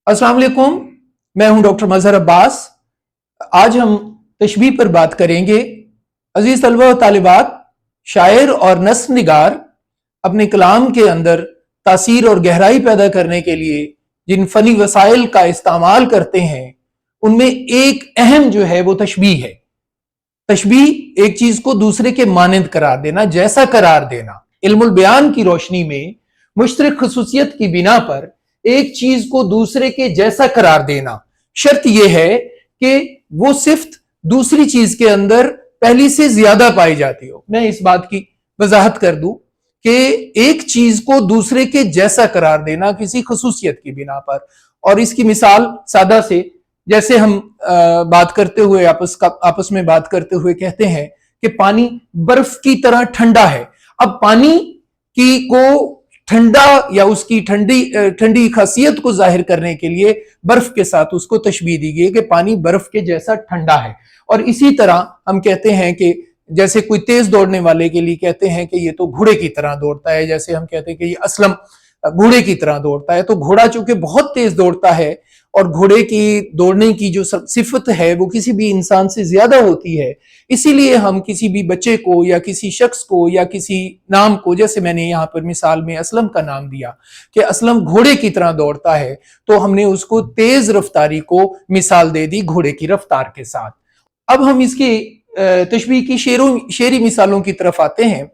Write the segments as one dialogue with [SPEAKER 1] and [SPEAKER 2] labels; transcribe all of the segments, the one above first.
[SPEAKER 1] अस्सलाम वालेकुम, मैं हूं डॉक्टर मजहर अब्बास। आज हम तशबीह पर बात करेंगे। अजीज तलबा व तालिबात, शायर और नस्र निगार अपने कलाम के अंदर तासीर और गहराई पैदा करने के लिए जिन फनी वसाइल का इस्तेमाल करते हैं, उनमें एक अहम जो है वो तशबीह है। तशबीह एक चीज को दूसरे के मानंद करार देना, जैसा करार देना। इल्मुल बयान की रोशनी में मुश्तरक खसूसियत की बिना पर एक चीज को दूसरे के जैसा करार देना, शर्त यह है कि वो सिर्फ दूसरी चीज के अंदर पहली से ज्यादा पाई जाती हो। मैं इस बात की वजाहत कर दूं कि एक चीज को दूसरे के जैसा करार देना किसी खसूसियत की बिना पर, और इसकी मिसाल सादा से, जैसे हम बात करते हुए आपस में बात करते हुए कहते हैं कि पानी बर्फ की तरह ठंडा है। अब पानी की को ठंडा या उसकी ठंडी खासियत को जाहिर करने के लिए बर्फ के साथ उसको तशबीह दी गई कि पानी बर्फ के जैसा ठंडा है। और इसी तरह हम कहते हैं कि जैसे कोई तेज दौड़ने वाले के लिए कहते हैं कि ये तो घोड़े की तरह दौड़ता है। जैसे हम कहते हैं कि ये असलम घोड़े की तरह दौड़ता है, तो घोड़ा चूंकि बहुत तेज दौड़ता है और घोड़े की दौड़ने की जो सिफत है वो किसी भी इंसान से ज्यादा होती है, इसीलिए हम किसी भी बच्चे को या किसी शख्स को या किसी नाम को, जैसे मैंने यहाँ पर मिसाल में असलम का नाम दिया कि असलम घोड़े की तरह दौड़ता है, तो हमने उसको तेज रफ्तारी को मिसाल दे दी घोड़े की रफ्तार के साथ। अब हम इसकी तशबीह की शेरी मिसालों की तरफ आते हैं।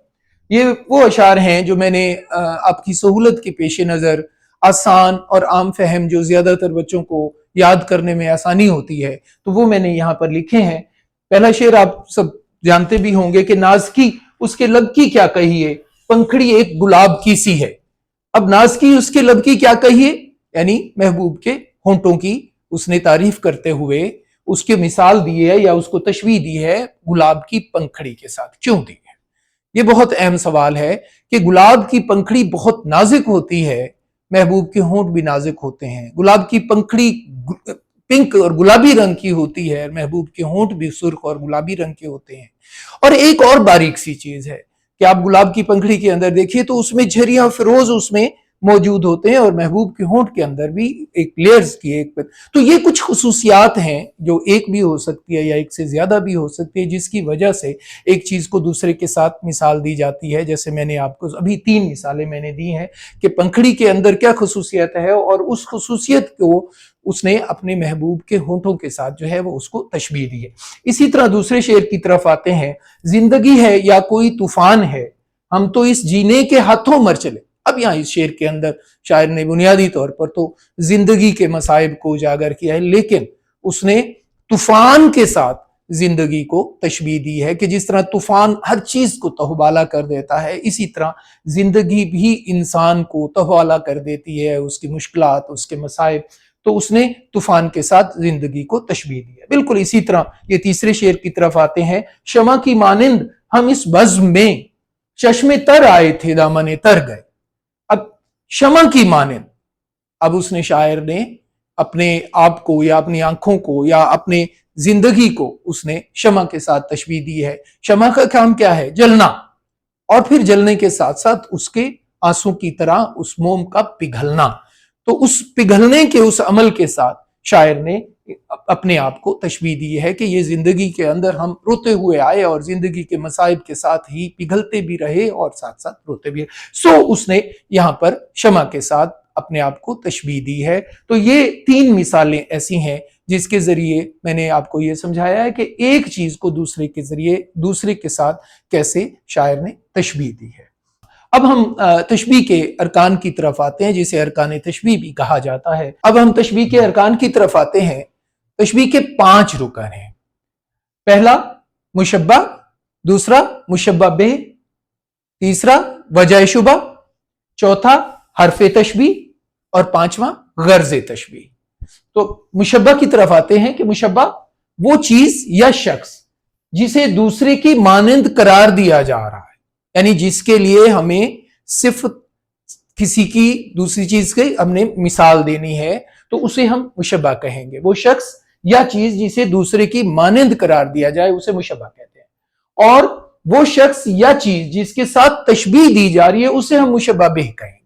[SPEAKER 1] ये वो अशार हैं जो मैंने आपकी सहूलत के पेश नज़र आसान और आम फहम, जो ज्यादातर बच्चों को याद करने में आसानी होती है, तो वो मैंने यहाँ पर लिखे हैं। पहला शेर आप सब जानते भी होंगे कि नाज की उसके लब की क्या कहिए, पंखड़ी एक गुलाब की सी है। अब नाज की उसके लब की क्या कहिए, यानी महबूब के होंठों की उसने तारीफ करते हुए उसके मिसाल दी है या उसको तशबीह दी है गुलाब की पंखड़ी के साथ। क्यों दी है? ये बहुत अहम सवाल है कि गुलाब की पंखड़ी बहुत नाजुक होती है, महबूब के होंठ भी नाजुक होते हैं। गुलाब की पंखड़ी पिंक और गुलाबी रंग की होती है, महबूब के होंठ भी सुर्ख और गुलाबी रंग के होते हैं। और एक और बारीक सी चीज है कि आप गुलाब की पंखड़ी के अंदर देखिए तो उसमें झरिया फिरोज उसमें मौजूद होते हैं, और महबूब के होंठ के अंदर भी एक लेयर्स की एक, तो ये कुछ खुसूसियात हैं जो एक भी हो सकती है या एक से ज्यादा भी हो सकती है, जिसकी वजह से एक चीज को दूसरे के साथ मिसाल दी जाती है। जैसे मैंने आपको अभी 3 मिसालें मैंने दी हैं कि पंखड़ी के अंदर क्या खुसूसियत है, और उस खुसूसियत को उसने अपने महबूब के होंठों के साथ जो है वो उसको तशबीह दी है। इसी तरह दूसरे शेर की तरफ आते हैं। जिंदगी है या कोई तूफान है, हम तो इस जीने के हाथों मर चले। अब यहाँ इस शेर के अंदर शायर ने बुनियादी तौर पर तो जिंदगी के मसाइब को उजागर किया है, लेकिन उसने तूफान के साथ जिंदगी को तशबीह दी है कि जिस तरह तूफान हर चीज को तहबाला कर देता है, इसी तरह जिंदगी भी इंसान को तहबाला कर देती है, उसकी मुश्किलात, उसके मसाइब। तो उसने तूफान के साथ जिंदगी को तशबीह दी है। बिल्कुल इसी तरह ये तीसरे शेर की तरफ आते हैं। शमा की मानिंद हम इस बज़्म में चश्मे तर आए थे दामने तर गए। अब शमा की मानिंद, अब उसने शायर ने अपने आप को या अपनी आंखों को या अपने जिंदगी को उसने शमा के साथ तशबीह दी है। शमा का काम क्या है? जलना, और फिर जलने के साथ साथ उसके आंसू की तरह उस मोम का पिघलना। तो उस पिघलने के उस अमल के साथ शायर ने अपने आप को तशबीह दी है कि ये जिंदगी के अंदर हम रोते हुए आए और जिंदगी के मसाइब के साथ ही पिघलते भी रहे और साथ साथ रोते भी रहे। सो उसने यहाँ पर शमा के साथ अपने आप को तशबीह दी है। तो ये 3 मिसालें ऐसी हैं जिसके जरिए मैंने आपको ये समझाया है कि एक चीज को दूसरे के जरिए, दूसरे के साथ कैसे शायर ने तशबीह दी है। अब हम तशबीह के अरकान की तरफ आते हैं, जिसे अरकान तशबीह भी कहा जाता है। अब हम तशबीह के अरकान की तरफ आते हैं। तशबीह के 5 रुकन हैं। पहला मुशब्बा, दूसरा मुशब्बा बे, तीसरा वजह शुबा, चौथा हरफ तशबीह और 5वां गर्ज तशबीह। तो मुशब्बा की तरफ आते हैं कि मुशब्बा वो चीज या शख्स जिसे दूसरे की मानंद करार दिया जा रहा है, यानी जिसके लिए हमें सिर्फ किसी की दूसरी चीज की हमने मिसाल देनी है, तो उसे हम मुशब्बा कहेंगे। वो शख्स या चीज जिसे दूसरे की मानंद करार दिया जाए उसे मुशब्बा कहते हैं, और वो शख्स या चीज जिसके साथ तशबीह दी जा रही है उसे हम मुशब्बा बिह कहेंगे।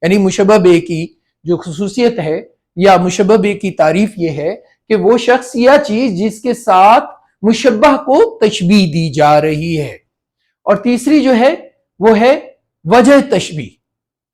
[SPEAKER 1] यानी मुशब्बा बिह की जो खुसूसियत है یا مشبہ بہ کی تعریف یہ ہے کہ وہ شخص یا چیز جس کے ساتھ مشبہ کو تشبیہ دی جا رہی ہے. اور تیسری جو ہے وہ ہے وجہ تشبیہ،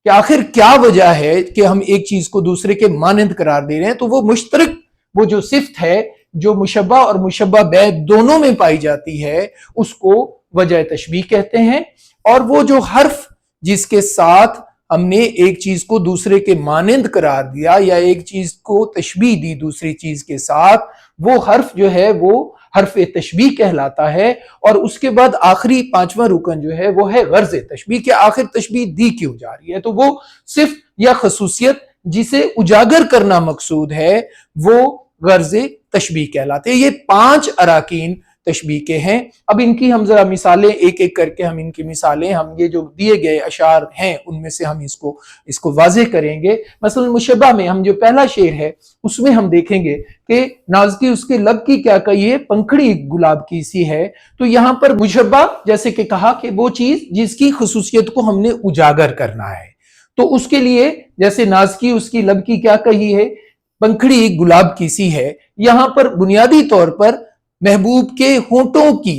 [SPEAKER 1] کہ آخر کیا وجہ ہے کہ ہم ایک چیز کو دوسرے کے مانند قرار دے رہے ہیں. تو وہ مشترک، وہ جو صفت ہے جو مشبہ اور مشبہ بہ دونوں میں پائی جاتی ہے، اس کو وجہ تشبیہ کہتے ہیں. اور وہ جو حرف جس کے ساتھ ہم نے ایک چیز کو دوسرے کے مانند قرار دیا یا ایک چیز کو تشبیہ دی دوسری چیز کے ساتھ، وہ حرف جو ہے وہ حرف تشبیہ کہلاتا ہے. اور اس کے بعد آخری پانچواں رکن جو ہے وہ ہے غرض تشبیہ، کہ آخر تشبیہ دی کیوں جا رہی ہے. تو وہ صفت یا خصوصیت جسے اجاگر کرنا مقصود ہے وہ غرض تشبیہ کہلاتے ہیں. یہ 5 اراکین تشبیہ کے ہیں. اب ان کی ہم ذرا مثالیں ایک ایک کر کے ہم ان کی مثالیں، ہم یہ جو دیے گئے اشعار ہیں ان میں سے ہم اس کو واضح کریں گے. مثلا مشبہ میں ہم جو پہلا شعر ہے اس میں ہم دیکھیں گے کہ نازکی اس کے لب کی کیا کہیے، پنکھڑی گلاب کی سی ہے. تو یہاں پر مشبہ جیسے کہ کہا کہ وہ چیز جس کی خصوصیت کو ہم نے اجاگر کرنا ہے، تو اس کے لیے جیسے نازکی اس کی لب کی کیا کہی ہے، پنکھڑی گلاب کی سی ہے. یہاں پر بنیادی طور پر محبوب کے ہونٹوں کی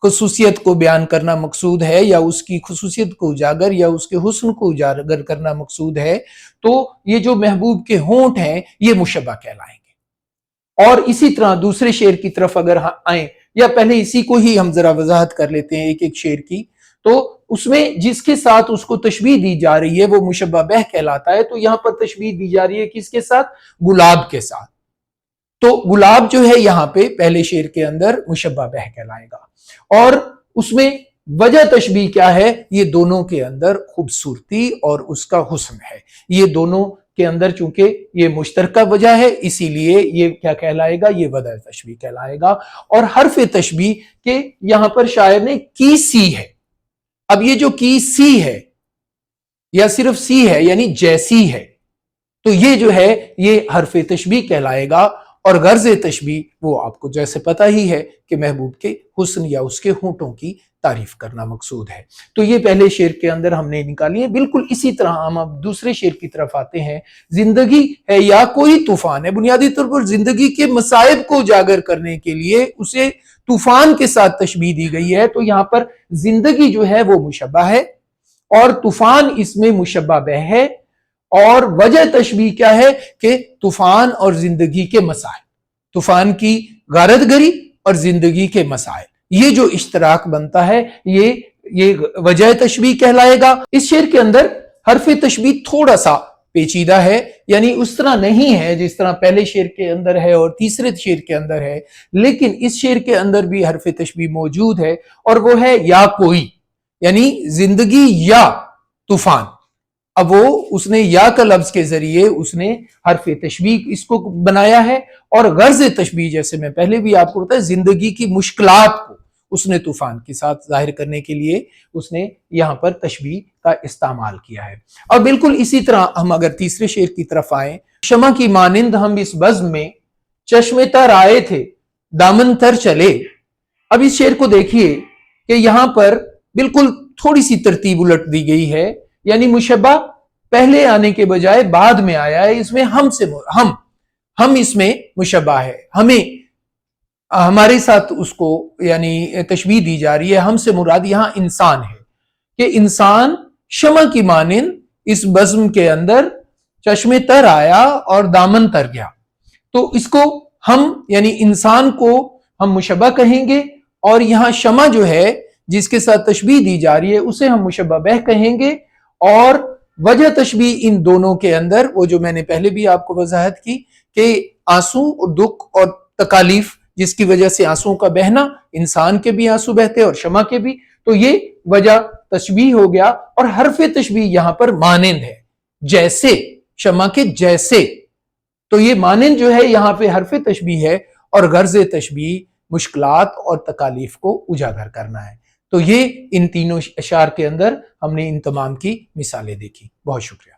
[SPEAKER 1] خصوصیت کو بیان کرنا مقصود ہے، یا اس کی خصوصیت کو اجاگر یا اس کے حسن کو اجاگر کرنا مقصود ہے. تو یہ جو محبوب کے ہونٹ ہیں یہ مشبہ کہلائیں گے. اور اسی طرح دوسرے شعر کی طرف اگر آئیں، یا پہلے اسی کو ہی ہم ذرا وضاحت کر لیتے ہیں ایک ایک شعر کی. تو اس میں جس کے ساتھ اس کو تشبیہ دی جا رہی ہے وہ مشبہ بہ کہلاتا ہے. تو یہاں پر تشبیہ دی جا رہی ہے کس کے ساتھ؟ گلاب کے ساتھ. تو گلاب جو ہے یہاں پہ پہلے شعر کے اندر مشبہ بہ کہلائے گا. اور اس میں وجہ تشبیہ کیا ہے؟ یہ دونوں کے اندر خوبصورتی اور اس کا حسن ہے. یہ دونوں کے اندر چونکہ یہ مشترکہ وجہ ہے اسی لیے یہ کیا کہلائے گا؟ یہ وجہ تشبیہ کہلائے گا. اور حرف تشبیہ کہ یہاں پر شاعر نے کی سی ہے. اب یہ جو کی سی ہے یا صرف سی ہے یعنی جیسی ہے، تو یہ جو ہے یہ حرف تشبیہ کہلائے گا. اور غرض تشبیہ وہ آپ کو جیسے پتہ ہی ہے کہ محبوب کے حسن یا اس کے ہونٹوں کی تعریف کرنا مقصود ہے. تو یہ پہلے شعر کے اندر ہم نے نکالی ہے. بالکل اسی طرح ہم اب دوسرے شعر کی طرف آتے ہیں. زندگی ہے یا کوئی طوفان ہے. بنیادی طور پر زندگی کے مصائب کو اجاگر کرنے کے لیے اسے طوفان کے ساتھ تشبیہ دی گئی ہے. تو یہاں پر زندگی جو ہے وہ مشبہ ہے اور طوفان اس میں مشبہ بہ ہے. اور وجہ تشبیہ کیا ہے کہ طوفان اور زندگی کے مسائل، طوفان کی غارت گری اور زندگی کے مسائل، یہ جو اشتراک بنتا ہے یہ وجہ تشبیہ کہلائے گا. اس شعر کے اندر حرف تشبیہ تھوڑا سا پیچیدہ ہے، یعنی اس طرح نہیں ہے جس طرح پہلے شعر کے اندر ہے اور تیسرے شعر کے اندر ہے، لیکن اس شعر کے اندر بھی حرف تشبیہ موجود ہے اور وہ ہے یا کوئی، یعنی زندگی یا طوفان. اب وہ اس نے یا کا لفظ کے ذریعے اس نے حرف تشبیہ اس کو بنایا ہے. اور غرض تشبیہ جیسے میں پہلے بھی آپ کو بتایا، زندگی کی مشکلات کو اس نے طوفان کے ساتھ ظاہر کرنے کے لیے اس نے یہاں پر تشبیہ کا استعمال کیا ہے. اور بالکل اسی طرح ہم اگر تیسرے شعر کی طرف آئیں، شمع کی مانند ہم اس بزم میں چشمے تر آئے تھے دامن تر چلے. اب اس شعر کو دیکھیے کہ یہاں پر بالکل تھوڑی سی ترتیب الٹ دی گئی ہے، یعنی مشبہ پہلے آنے کے بجائے بعد میں آیا ہے. اس میں ہم اس میں مشبہ ہے، ہمارے ساتھ اس کو یعنی تشبیہ دی جا رہی ہے. ہم سے مراد یہاں انسان ہے کہ انسان شمع کی مانند اس بزم کے اندر چشمے تر آیا اور دامن تر گیا. تو اس کو ہم یعنی انسان کو ہم مشبہ کہیں گے، اور یہاں شمع جو ہے جس کے ساتھ تشبیہ دی جا رہی ہے اسے ہم مشبہ بہ کہیں گے. اور وجہ تشبیہ ان دونوں کے اندر وہ جو میں نے پہلے بھی آپ کو وضاحت کی کہ آنسو اور دکھ اور تکالیف جس کی وجہ سے آنسو کا بہنا، انسان کے بھی آنسو بہتے اور شمع کے بھی، تو یہ وجہ تشبیہ ہو گیا. اور حرف تشبیہ یہاں پر مانند ہے، جیسے شمع کے جیسے. تو یہ مانند جو ہے یہاں پہ حرف تشبیہ ہے اور غرض تشبیہ مشکلات اور تکالیف کو اجاگر کرنا ہے. تو یہ ان تینوں اشعار کے اندر ہم نے ان تمام کی مثالیں دیکھی. بہت شکریہ.